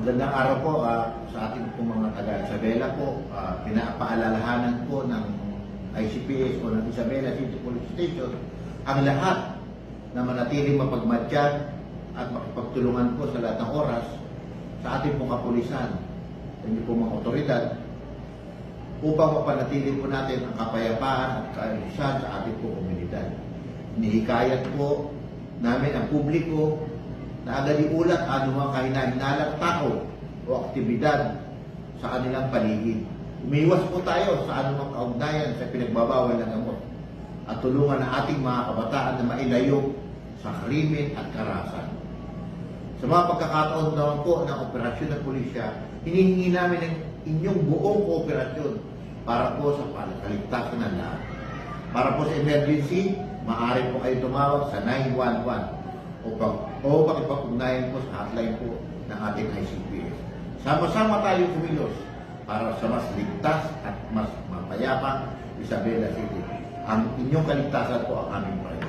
Magandang araw po sa ating pong mga taga-Isabela po. Pinapaalalahanan po ng ICPS o ng Isabela City Police Station ang lahat na manatiling mapagmatyan at makipagtulungan po sa lahat ng oras sa ating pong kapulisan, hindi po mga otoridad, upang mapanatili po natin ang kapayapaan at kaayusan sa ating pong komunidad. Nihikayat po namin ang publiko na agad iulat anumang kahina-hinalang tao o aktibidad sa kanilang paligid. Umiwas po tayo sa anumang kaugnayan sa pinagbabawal ng gamot at tulungan ang ating mga kabataan na mailayo sa krimen at karahasan. Sa mga pagkakataon naman po ng operasyon ng pulisya, hinihingi namin ang inyong buong kooperasyon para po sa kaligtasan ng lahat. Para po sa emergency, maaari po kayo tumawag sa 911 o makipag-ugnayan po sa hotline po ng ating ICPS. Sama-sama tayo kumilos para sa mas ligtas at mas mapayapang Isabela City. Ang inyong kaligtasan po ang aming priority.